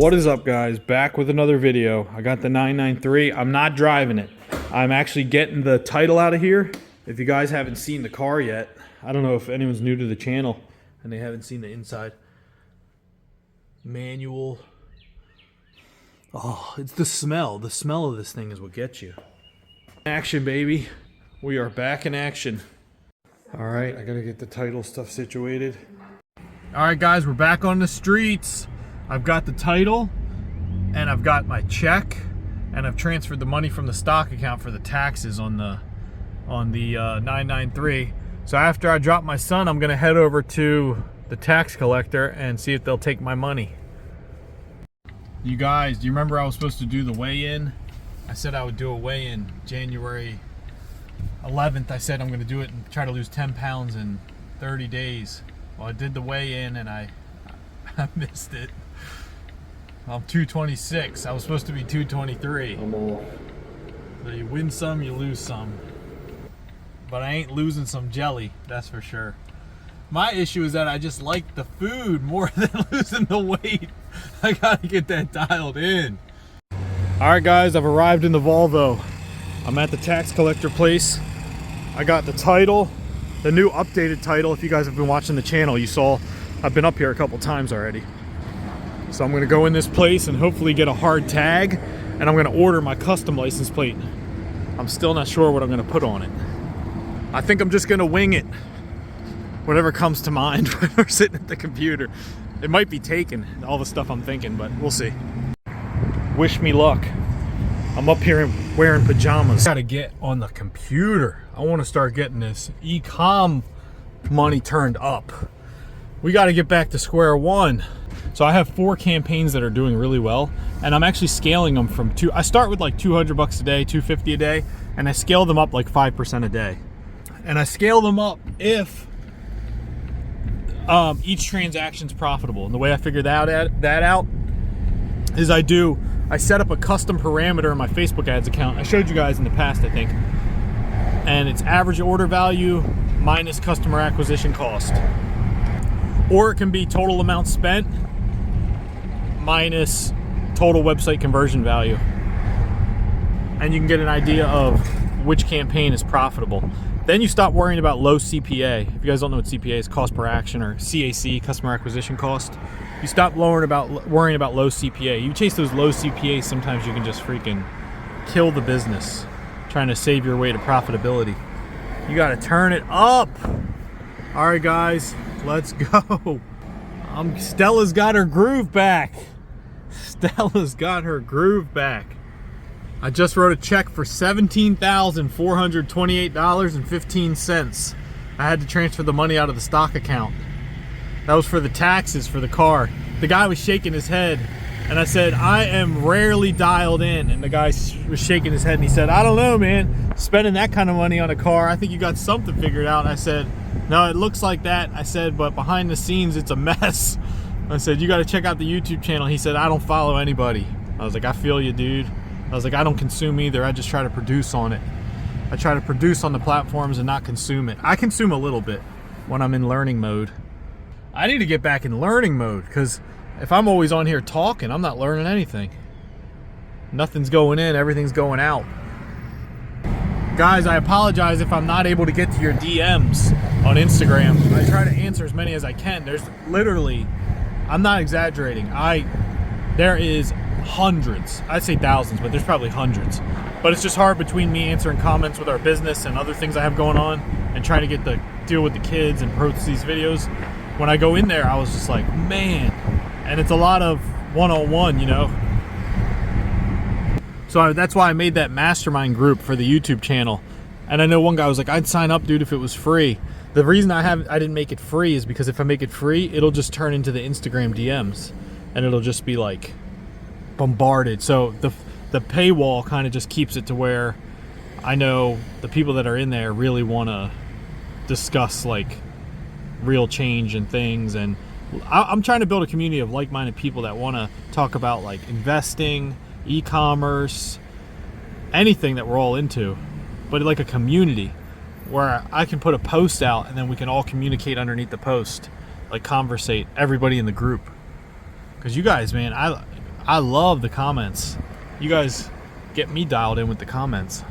What is up, guys? Back with another video. I got the 993. I'm not driving it. I'm actually getting the title out of here. If you guys haven't seen the car yet, I don't know if anyone's new to the channel and they haven't seen the inside. Manual. Oh, it's the smell. The smell of this thing is what gets you. Action, baby. We are back in action. All right, I gotta get the title stuff situated. All right, guys, we're back on the streets. I've got the title and I've got my check and I've transferred the money from the stock account for the taxes on the 993. So after I drop my son, I'm gonna head over to the tax collector and see if they'll take my money. You guys, do you remember I was supposed to do the weigh-in? I said I would do a weigh-in January 11th. I said I'm gonna do it and try to lose 10 pounds in 30 days. Well, I did the weigh-in and I missed it. I'm 226. I was supposed to be 223. I'm off. So you win some, you lose some. But I ain't losing some jelly, that's for sure. My issue is that I just like the food more than losing the weight. I gotta get that dialed in. All right, guys, I've arrived in the Volvo. I'm at the tax collector place. I got the title, the new updated title. If you guys have been watching the channel, you saw I've been up here a couple times already. So I'm gonna go in this place and hopefully get a hard tag, and I'm gonna order my custom license plate. I'm still not sure what I'm gonna put on it. I think I'm just gonna wing it. Whatever comes to mind when we're sitting at the computer. It might be taken, all the stuff I'm thinking, but we'll see. Wish me luck. I'm up here wearing pajamas. Gotta get on the computer. I wanna start getting this e-com money turned up. We gotta get back to square one. So I have 4 campaigns that are doing really well, and I'm actually scaling them from I start with like 200 bucks a day, 250 a day, and I scale them up like 5% a day. And I scale them up if each transaction's profitable. And the way I figure that out is I set up a custom parameter in my Facebook ads account. I showed you guys in the past, I think. And it's average order value minus customer acquisition cost. Or it can be total amount spent minus total website conversion value. And you can get an idea of which campaign is profitable. Then you stop worrying about low CPA. If you guys don't know what CPA is, cost per action, or CAC, customer acquisition cost. You stop worrying about low CPA. You chase those low CPAs, sometimes you can just freaking kill the business trying to save your way to profitability. You gotta turn it up. All right, guys, let's go. Stella's got her groove back. Stella's got her groove back. I just wrote a check for $17,428.15. I had to transfer the money out of the stock account. That was for the taxes for the car. The guy was shaking his head, and I said, I am rarely dialed in. And the guy was shaking his head, and he said, I don't know, man. Spending that kind of money on a car, I think you got something figured out. I said, no, it looks like that. I said, but behind the scenes, it's a mess. I said, you got to check out the YouTube channel. He said, I don't follow anybody. I was like, I feel you, dude. I was like, I don't consume either. I just try to produce on it. I try to produce on the platforms and not consume it. I consume a little bit when I'm in learning mode. I need to get back in learning mode, because if I'm always on here talking, I'm not learning anything. Nothing's going in, everything's going out. Guys, I apologize if I'm not able to get to your DMs on Instagram. I try to answer as many as I can. There's literally, I'm not exaggerating, there is hundreds, I'd say thousands, but there's probably hundreds. But it's just hard between me answering comments with our business and other things I have going on and trying to deal with the kids and post these videos. When I go in there, I was just like, man. And it's a lot of one-on-one, you know. So that's why I made that mastermind group for the YouTube channel. And I know one guy was like, I'd sign up, dude, if it was free. The reason I didn't make it free is because if I make it free, it'll just turn into the Instagram DMs. And it'll just be like bombarded. So the paywall kind of just keeps it to where I know the people that are in there really want to discuss like real change and things. And I'm trying to build a community of like-minded people that want to talk about like investing, e-commerce, anything that we're all into, but like a community where I can put a post out and then we can all communicate underneath the post, like conversate, everybody in the group. Because you guys, man, I love the comments. You guys get me dialed in with the comments.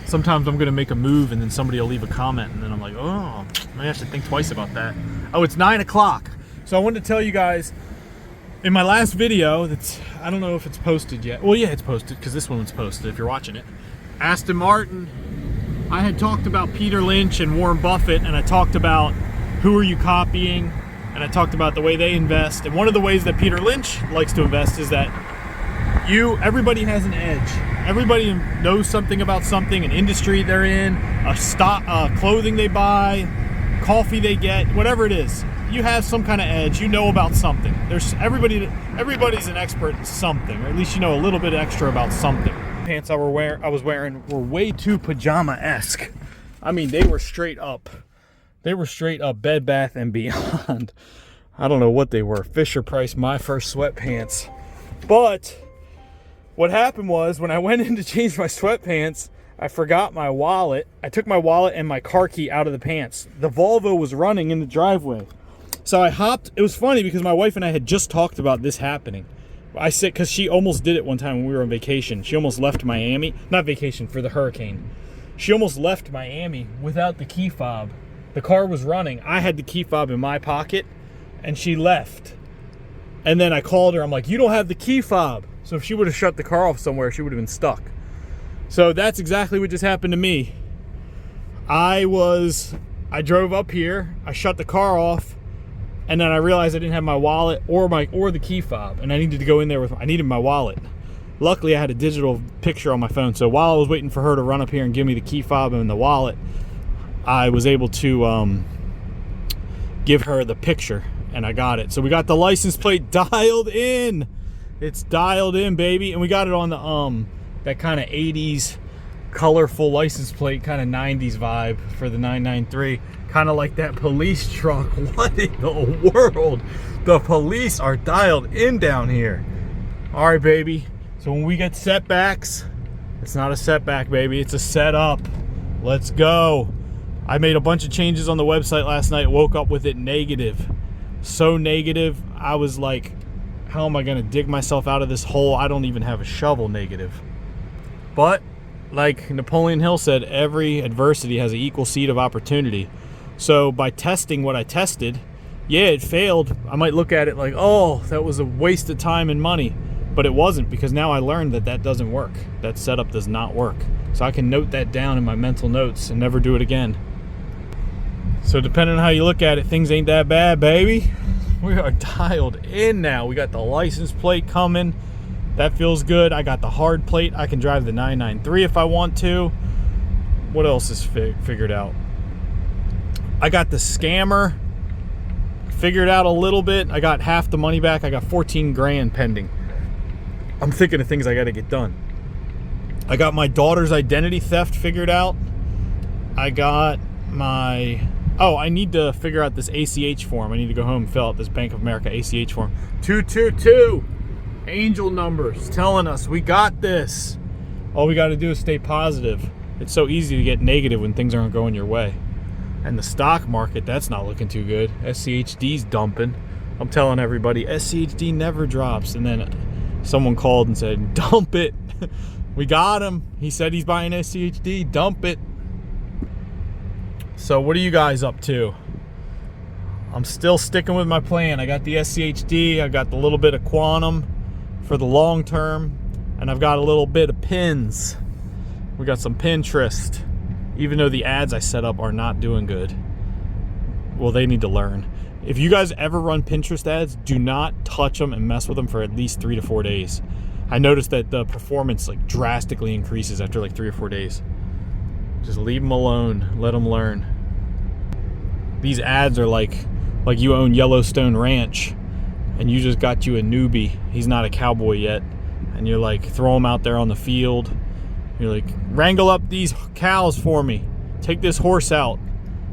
Sometimes I'm gonna make a move and then somebody will leave a comment and then I'm like, oh, maybe I should think twice about that. Oh, it's 9 o'clock. So I wanted to tell you guys, in my last video, I don't know if it's posted yet. Well, yeah, it's posted because this one was posted if you're watching it. Aston Martin, I had talked about Peter Lynch and Warren Buffett, and I talked about who are you copying, and I talked about the way they invest. And one of the ways that Peter Lynch likes to invest is that everybody has an edge. Everybody knows something about something, an industry they're in, clothing they buy, coffee they get, whatever it is. You have some kind of edge. You know about something. Everybody's an expert in something, or at least you know a little bit extra about something. Pants I was wearing were way too pajama-esque. I mean, they were straight up. They were straight up Bed Bath and Beyond. I don't know what they were. Fisher Price, my first sweatpants. But what happened was when I went in to change my sweatpants, I forgot my wallet. I took my wallet and my car key out of the pants. The Volvo was running in the driveway. So I hopped. It was funny because my wife and I had just talked about this happening. I said, because she almost did it one time when we were on vacation. She almost left Miami. Not vacation, for the hurricane. She almost left Miami without the key fob. The car was running. I had the key fob in my pocket, and she left. And then I called her. I'm like, you don't have the key fob. So if she would have shut the car off somewhere, she would have been stuck. So that's exactly what just happened to me. I drove up here. I shut the car off. And then I realized I didn't have my wallet or the key fob, and I needed to go in there I needed my wallet. Luckily, I had a digital picture on my phone, so while I was waiting for her to run up here and give me the key fob and the wallet, I was able to give her the picture, and I got it. So we got the license plate dialed in. It's dialed in, baby, and we got it on the that kind of 80s colorful license plate, kind of 90s vibe for the 993. Kind of like that police truck. What in the world? The police are dialed in down here. All right, baby. So when we get setbacks, it's not a setback, baby. It's a setup. Let's go. I made a bunch of changes on the website last night. Woke up with it negative. So negative. I was like, how am I going to dig myself out of this hole? I don't even have a shovel negative. But like Napoleon Hill said, every adversity has an equal seed of opportunity. So by testing what I tested, yeah, it failed. I might look at it like, oh, that was a waste of time and money. But it wasn't, because now I learned that doesn't work. That setup does not work. So I can note that down in my mental notes and never do it again. So depending on how you look at it, things ain't that bad, baby. We are dialed in now. We got the license plate coming. That feels good. I got the hard plate. I can drive the 993 if I want to. What else is figured out? I got the scammer figured out a little bit. I got half the money back. I got 14 grand pending. I'm thinking of things I got to get done. I got my daughter's identity theft figured out. I got my... Oh, I need to figure out this ACH form. I need to go home and fill out this Bank of America ACH form. 222. Angel numbers telling us we got this. All we got to do is stay positive. It's so easy to get negative when things aren't going your way. And the stock market, that's not looking too good. SCHD's dumping. I'm telling everybody, SCHD never drops. And then someone called and said, dump it. We got him. He said he's buying SCHD. Dump it. So what are you guys up to? I'm still sticking with my plan. I got the SCHD. I got the little bit of quantum for the long term. And I've got a little bit of pins. We got some Pinterest. Even though the ads I set up are not doing good. Well, they need to learn. If you guys ever run Pinterest ads, do not touch them and mess with them for at least 3 to 4 days. I noticed that the performance like drastically increases after like 3 or 4 days. Just leave them alone. Let them learn. These ads are like you own Yellowstone Ranch and you just got you a newbie. He's not a cowboy yet. And you're like, throw him out there on the field. You're like, wrangle up these cows for me. Take this horse out.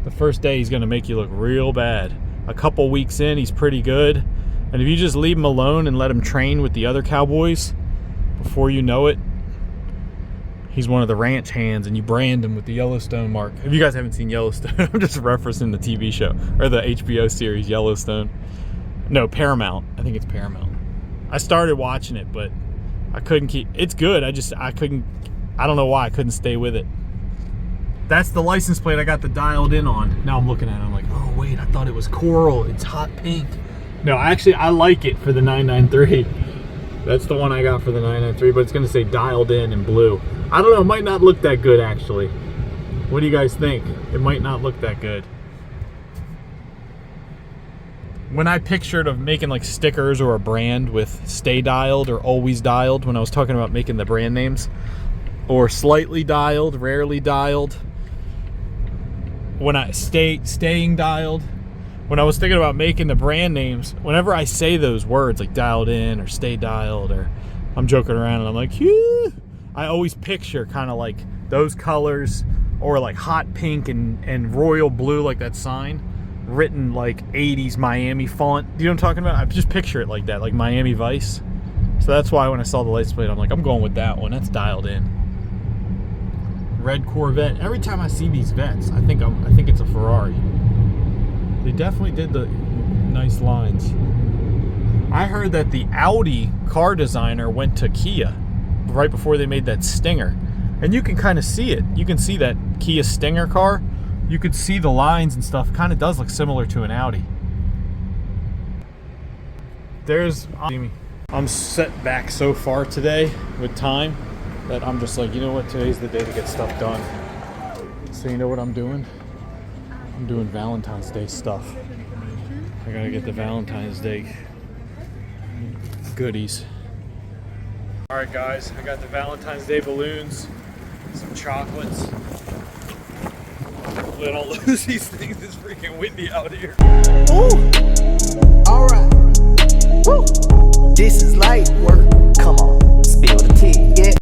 The first day he's going to make you look real bad. A couple weeks in, he's pretty good. And if you just leave him alone and let him train with the other cowboys, before you know it, he's one of the ranch hands and you brand him with the Yellowstone mark. If you guys haven't seen Yellowstone, I'm just referencing the TV show or the HBO series Yellowstone. No, Paramount. I think it's Paramount. I started watching it, but I couldn't keep. It's good. I couldn't. I don't know why I couldn't stay with it. That's the license plate I got the dialed in on. Now I'm looking at it. I'm like, oh wait, I thought it was coral. It's hot pink. No, actually, I like it for the 993. That's the one I got for the 993, but it's gonna say dialed in blue. I don't know. It might not look that good actually. What do you guys think? It might not look that good. When I pictured of making like stickers or a brand with stay dialed or always dialed, when I was talking about making the brand names, or slightly dialed, rarely dialed, when I staying dialed, when I was thinking about making the brand names, whenever I say those words like dialed in or stay dialed, or I'm joking around and I'm like, yeah, I always picture kind of like those colors, or like hot pink and royal blue, like that sign, written like 80s Miami font. Do you know what I'm talking about? I just picture it like that, like Miami Vice. So that's why when I saw the license plate, I'm like, I'm going with that one. That's dialed in. Red Corvette. Every time I see these vets, I think it's a Ferrari. They definitely did the nice lines. I heard that the Audi car designer went to Kia right before they made that Stinger. And you can kind of see it. You can see that Kia Stinger car. You could see the lines and stuff. Kind of does look similar to an Audi. I'm set back so far today with time that I'm just like, you know what? Today's the day to get stuff done. So you know what I'm doing? I'm doing Valentine's Day stuff. I gotta get the Valentine's Day goodies. Alright guys, I got the Valentine's Day balloons, some chocolates. Hopefully I don't lose these things. It's freaking windy out here. Ooh. Alright. Woo. This is light work.